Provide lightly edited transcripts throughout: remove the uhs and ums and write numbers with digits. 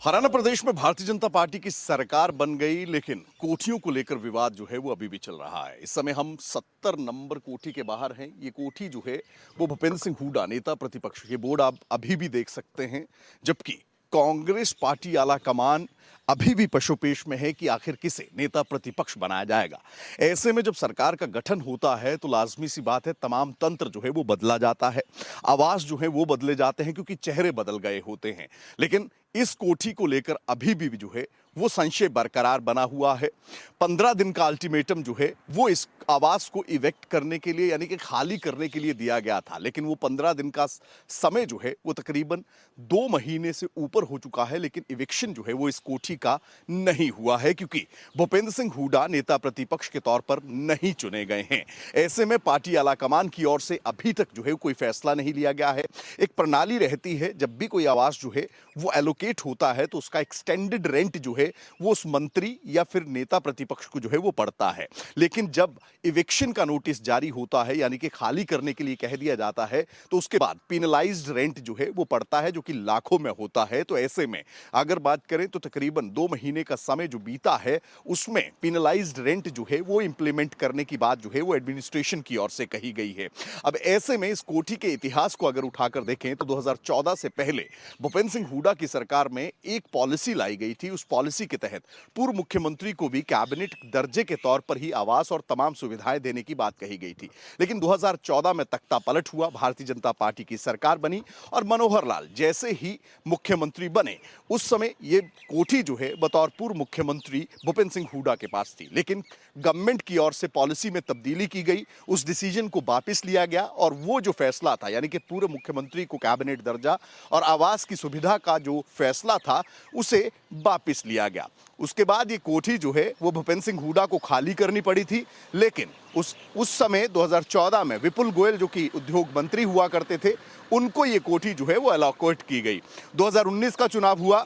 हरियाणा प्रदेश में भारतीय जनता पार्टी की सरकार बन गई, लेकिन कोठियों को लेकर विवाद जो है वो अभी भी चल रहा है। इस समय हम 70 नंबर कोठी के बाहर हैं। ये कोठी जो है वो भूपेंद्र सिंह हुड्डा, नेता प्रतिपक्ष, ये बोर्ड आप अभी भी देख सकते हैं। जबकि कांग्रेस पार्टी आला कमान अभी भी पशोपेश में है कि आखिर किसे नेता प्रतिपक्ष बनाया जाएगा। ऐसे में जब सरकार का गठन होता है तो लाजमी सी बात है, तमाम तंत्र जो है वो बदला जाता है, आवाज जो है वो बदले जाते हैं, क्योंकि चेहरे बदल गए होते हैं। लेकिन इस कोठी को लेकर अभी भी जो है वो संशय बरकरार बना हुआ है। 15 दिन का अल्टीमेटम जो है वो इस आवास को इवेक्ट करने के लिए, यानी कि खाली करने के लिए दिया गया था। लेकिन वो 15 दिन का समय जो है वो तकरीबन 2 महीने से ऊपर हो चुका है, लेकिन इविक्शन जो है वो इस कोठी का नहीं हुआ है, क्योंकि भूपेंद्र सिंह हुड्डा नेता प्रतिपक्ष के तौर पर नहीं चुने गए हैं। ऐसे में पार्टी आलाकमान की ओर से अभी तक जो है कोई फैसला नहीं लिया गया है। एक प्रणाली रहती है, जब भी कोई आवास जो है वो एलोकेट होता है तो उसका एक्सटेंडेड रेंट जो है वो उस मंत्री या फिर नेता प्रतिपक्ष को जो है वो पड़ता है। लेकिन जब इविक्शन का नोटिस जारी होता है, यानी कि खाली करने के लिए कह दिया जाता है, तो उसके बाद पेनलाइज्ड रेंट जो है वो पड़ता है, जो कि लाखों में होता है। तो ऐसे में अगर बात करें तो तकरीबन 2 महीने का समय जो बीता है, उसमें पेनलाइज्ड रेंट जो है वो इंप्लीमेंट करने की बात जो है वो एडमिनिस्ट्रेशन की ओर से कही गई है। अब ऐसे में इस कोठी के इतिहास को अगर उठाकर देखें तो 2014 से पहले भूपेंद्र सिंह हुड्डा की सरकार में एक पॉलिसी लाई गई थी। उस पॉलिसी के तहत पूर्व मुख्यमंत्री को भी कैबिनेट दर्जे के तौर पर ही आवास और तमाम सुविधाएं देने की बात कही गई थी। लेकिन 2014 में तख्ता पलट हुआ, भारतीय जनता पार्टी की सरकार बनी और मनोहर लाल जैसे ही मुख्यमंत्री बने, उस समय ये कोठी जो है बतौर पूर्व मुख्यमंत्री भूपेंद्र सिंह हुड्डा के पास थी। लेकिन गवर्नमेंट की ओर से पॉलिसी में तब्दीली की गई, उस डिसीजन को वापस लिया गया और वो जो फैसला था, यानी कि पूर्व मुख्यमंत्री को कैबिनेट दर्जा और आवास की सुविधा का जो फैसला था उसे वापस लिया गया। उसके बाद ये कोठी जो है वो भूपेंद्र सिंह हुड्डा को खाली करनी पड़ी थी। लेकिन उस समय 2014 में विपुल गोयल, जो कि उद्योग मंत्री हुआ करते थे, उनको ये कोठी जो है वो अलॉकेट की गई। 2019 का चुनाव हुआ,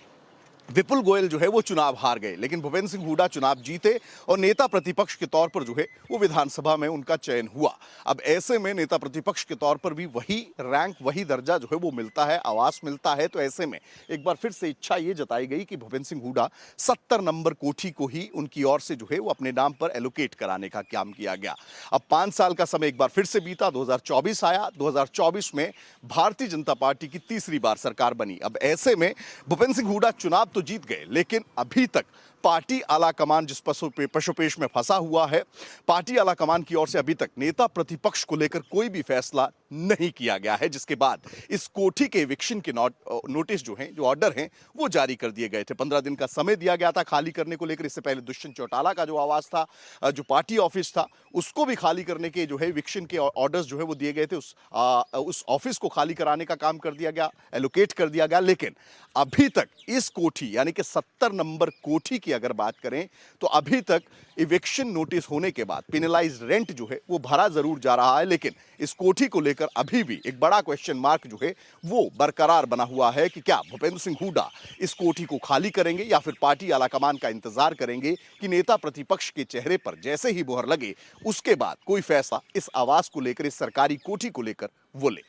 विपुल गोयल जो है वो चुनाव हार गए, लेकिन भूपेंद्र सिंह हुड्डा चुनाव जीते और नेता प्रतिपक्ष के तौर पर जो है वो विधानसभा में उनका चयन हुआ। अब ऐसे में नेता प्रतिपक्ष के तौर पर भी वही रैंक, वही दर्जा जो है वो मिलता है, आवास मिलता है। तो ऐसे में एक बार फिर से इच्छा ये जताई गई कि भूपेंद्र सिंह हुड्डा 70 नंबर कोठी को ही उनकी ओर से जो है वो अपने नाम पर एलोकेट कराने का काम किया गया। अब 5 साल का समय एक बार फिर से बीता, 2024 आया। 2024 में भारतीय जनता पार्टी की तीसरी बार सरकार बनी। अब ऐसे में भूपेंद्र सिंह हुड्डा चुनाव तो जीत गए, लेकिन अभी तक पार्टी आलाकमान जिस पशुपेश में फंसा हुआ है, पार्टी आलाकमान की ओर से अभी तक नेता प्रतिपक्ष को लेकर कोई भी फैसला नहीं किया गया है, जिसके बाद इस कोठी के इविक्शन के नोटिस जो हैं, जो ऑर्डर हैं, वो जारी कर दिए गए थे। 15 दिन का समय दिया गया था खाली करने को लेकर। इससे पहले दुष्यंत चौटाला का जो आवास था, जो पार्टी ऑफिस था, उसको भी खाली करने के जो है इविक्शन के ऑर्डर्स जो है वो दिए गए थे। उस ऑफिस को खाली कराने का काम कर दिया गया, एलोकेट कर दिया गया। लेकिन अभी तक इस कोठी, यानी कि 70 नंबर कोठी की अगर बात करें तो अभी तक इविक्शन नोटिस होने के बाद पेनलाइज्ड रेंट जो है वो भरा जरूर जा रहा है, लेकिन इस कोठी को लेकर अभी भी एक बड़ा क्वेश्चन मार्क जो है वो बरकरार बना हुआ है कि क्या भूपेंद्र सिंह हुड्डा इस कोठी को खाली करेंगे या फिर पार्टी आलाकमान का इंतजार करेंगे कि नेता प्रतिपक्ष के चेहरे पर जैसे ही मोहर लगे उसके बाद कोई फैसला इस आवास को लेकर, इस सरकारी कोठी को लेकर वो ले।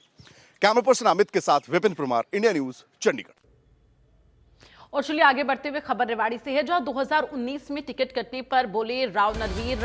कैमरा पर्सन अमित के साथ विपिन परमार, इंडिया न्यूज, चंडीगढ़। और चलिए आगे बढ़ते हुए खबर रेवाड़ी से है, जहां 2019 में टिकट कटने पर बोले राव नरवीर